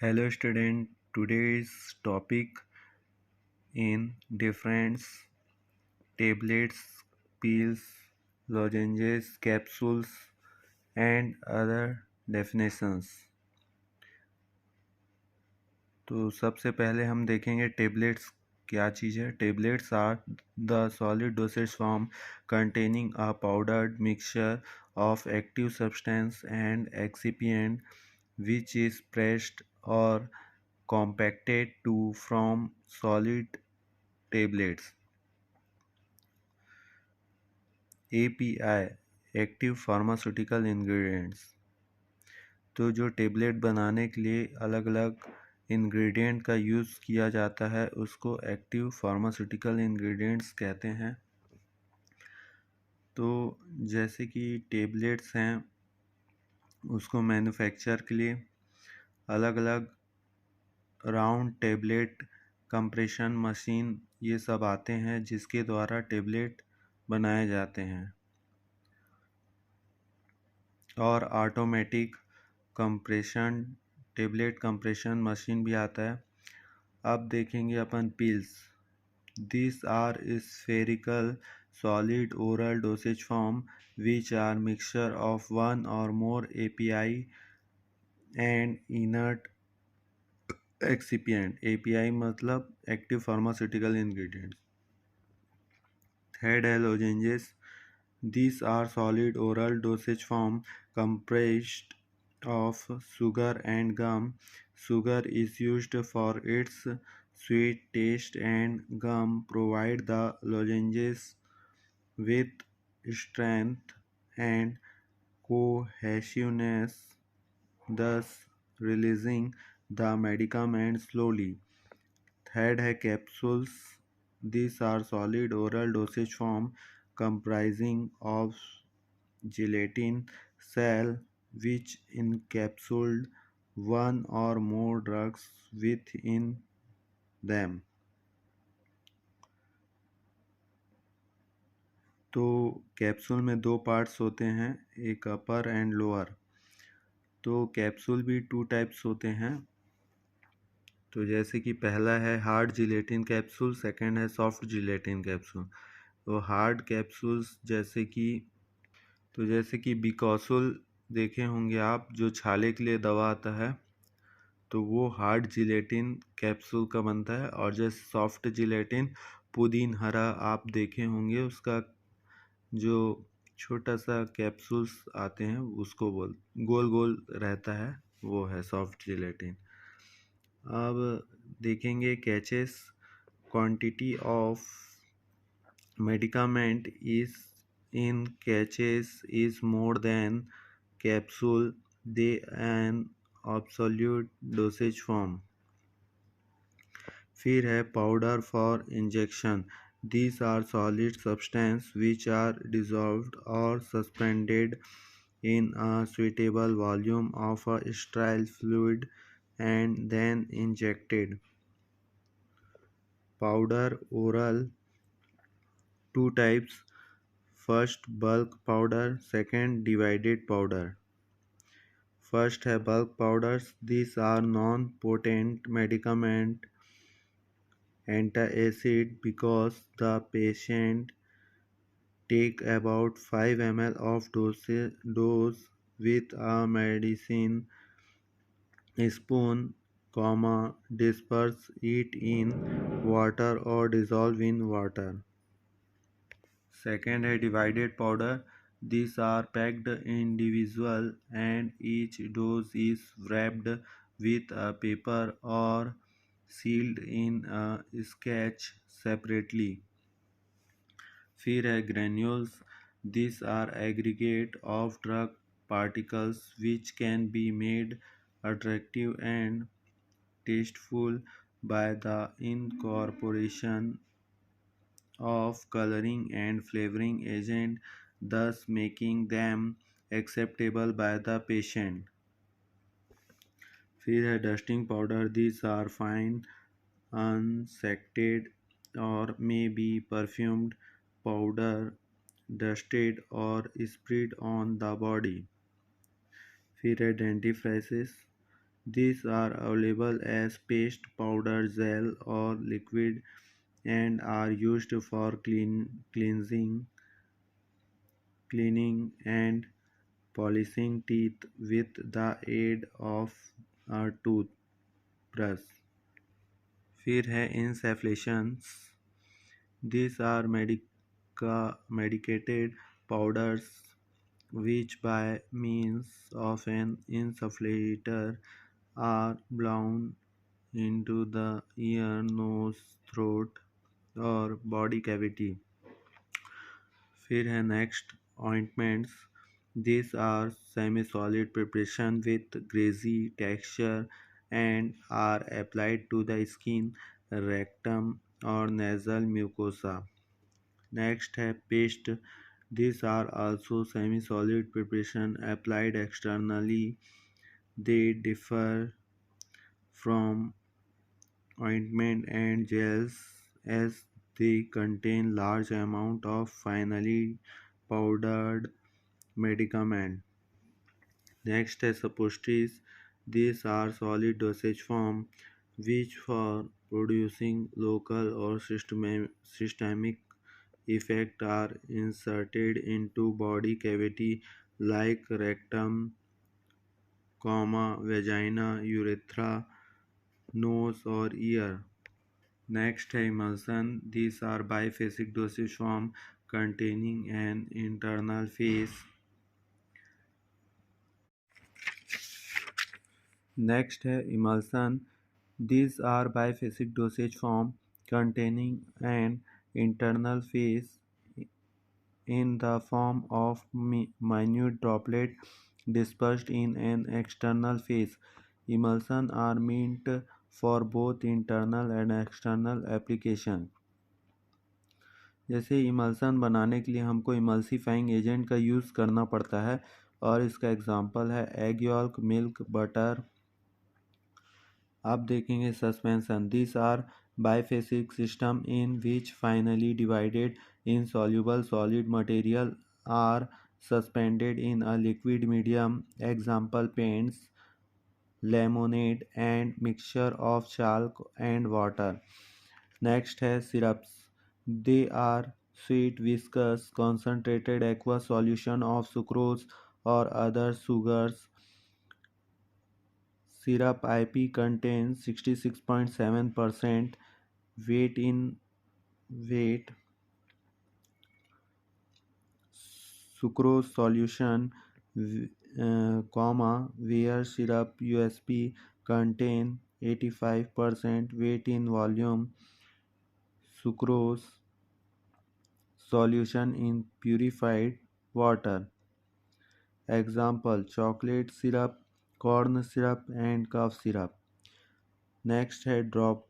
Hello student, today's topic in different tablets, pills, lozenges, capsules and other definitions। तो सबसे पहले हम देखेंगे टेबलेट्स क्या चीज़ है। Tablets are the solid dosage form containing a powdered mixture of active substance and excipient which is pressed or compacted to form solid tablets। API active pharmaceutical ingredients. तो जो टेबलेट बनाने के लिए अलग अलग इंग्रेडिएंट का यूज़ किया जाता है उसको एक्टिव फार्मास्यूटिकल इंग्रेडिएंट्स कहते हैं। तो जैसे कि टेबलेट्स हैं उसको मैन्युफैक्चर के लिए अलग अलग राउंड टेबलेट कंप्रेशन मशीन ये सब आते हैं जिसके द्वारा टेबलेट बनाए जाते हैं। और automatic compression tablet compression machine भी आता है। अब देखेंगे अपन pills. This are spherical solid oral dosage form which are mixture of one or more API and inert excipient. API मतलब एक्टिव फार्मास्यूटिकल इंग्रेडिएंट्स। थर्ड है lozenges. These are solid oral dosage form comprised of sugar and gum. Sugar is used for its sweet taste and gum provide the lozenges with strength and cohesiveness, thus releasing the medicament slowly. Third है capsules. These are solid oral dosage form comprising of gelatin cell which encapsuled one or more drugs within them। तो capsule में दो parts होते हैं, एक अपर and lower. तो capsule भी two types होते हैं। तो जैसे कि पहला है हार्ड जिलेटिन कैप्सूल, सेकंड है सॉफ्ट जिलेटिन कैप्सूल। तो हार्ड कैप्सूल्स जैसे कि बिकॉसुल देखे होंगे आप, जो छाले के लिए दवा आता है, तो वो हार्ड जिलेटिन कैप्सूल का बनता है। और जैसे सॉफ्ट जिलेटिन पुदीन हरा आप देखे होंगे, उसका जो छोटा सा कैप्सूल्स आते हैं उसको गोल गोल रहता है, वो है सॉफ्ट जिलेटिन। अब देखेंगे catches. Quantity of medicament is in caches is more than capsule, they an absolute dosage form। फिर है powder for injection। These are solid substances which are dissolved or suspended in a suitable volume of a sterile fluid and then injected। Powder oral two types, first bulk powder, second divided powder। First है bulk powders। These are non-potent medicament antacid because the patient take about 5 ml of dose with a medicine spoon, disperse it in water or dissolve in water। Second है divided powder। These are packed individual and each dose is wrapped with a paper or sealed in a sketch separately। फिर है granules। These are aggregate of drug particles which can be made attractive and tasteful by the incorporation of coloring and flavoring agent, thus making them acceptable by the patient। फिर है dusting powder। These are fine unsected or may be perfumed powder dusted or sprayed on the body। फिर है dentifrices। These are available as paste, powder, gel, or liquid and are used for cleaning, and polishing teeth with the aid of a toothbrush. फिर है insufflations. These are medicated powders which by means of an insufflator are blown into the ear, nose, throat or body cavity. फिर है next ointments. These are semi-solid preparation with greasy texture and are applied to the skin, rectum or nasal mucosa. Next है paste. These are also semi-solid preparation applied externally. They differ from ointment and gels as they contain large amount of finely powdered medicament. Next is suppositories. These are solid dosage form which for producing local or systemic effect are inserted into body cavity like rectum, vagina, urethra, nose or ear. Next है emulsion. These are biphasic dosage form containing an internal phase. Next है emulsion. These are biphasic dosage form containing an internal phase in the form of minute droplet dispersed in an external phase. Emulsion are meant for both internal and external application. जैसे emulsion बनाने के लिए हमको emulsifying agent का use करना पड़ता है और इसका एग्जांपल है एग यॉल्क, मिल्क, बटर। अब देखेंगे suspension. This are biphasic system in which finely divided insoluble solid material are suspended in a liquid medium. Example paints, lemonade and mixture of chalk and water. Next है syrups. They are sweet, viscous, concentrated aqueous solution of sucrose or other sugars. Syrup IP contains 66.7% weight in weight sucrose solution, where syrup USP contain 85% weight in volume sucrose solution in purified water. Example chocolate syrup, corn syrup and cough syrup. Next है drops.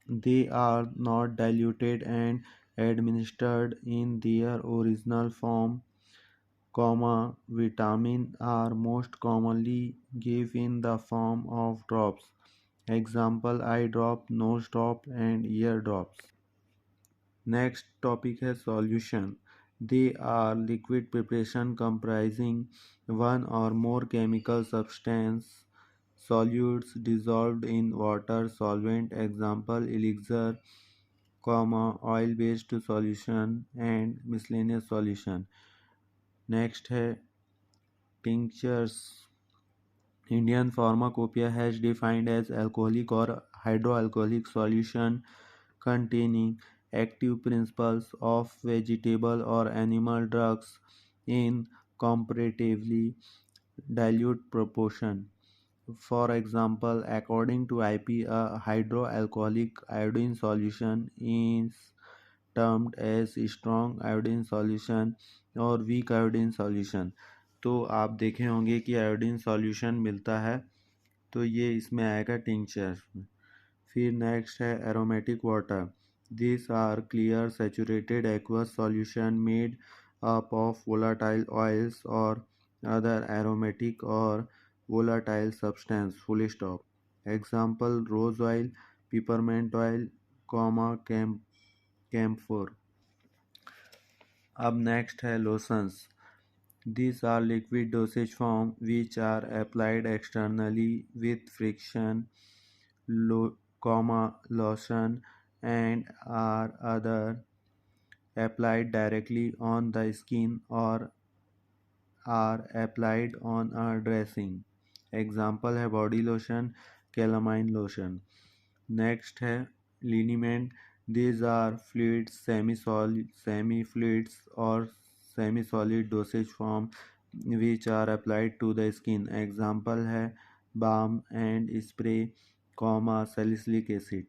They are not diluted and administered in their original form, vitamin are most commonly given in the form of drops. Example eye drop, nose drop and ear drops. Next topic है solution. They are liquid preparation comprising one or more chemical substance solutes dissolved in water solvent. Example elixir, oil based solution and miscellaneous solution. Next है tinctures. Indian Pharmacopoeia has defined as alcoholic or hydroalcoholic solution containing active principles of vegetable or animal drugs in comparatively dilute proportion. For example, according to IP, a hydroalcoholic iodine solution is termed as strong iodine solution और weak iodine solution. तो आप देखे होंगे कि iodine solution मिलता है तो ये इसमें आएगा टिंचर में. फिर नेक्स्ट है aromatic water. This are clear saturated aqueous solution made up of volatile oils और अदर एरोमेटिक और volatile substance. Full stop. Example rose oil, peppermint oil, camphor. अब नेक्स्ट है lotions. These are liquid dosage form which are applied externally with friction, lotion, and are other applied directly on the skin or are applied on a dressing. Example है body lotion, calamine lotion. Next है liniment. These are fluids, semi-fluids or semi-solid dosage form which are applied to the skin. Example है balm and spray, salicylic acid.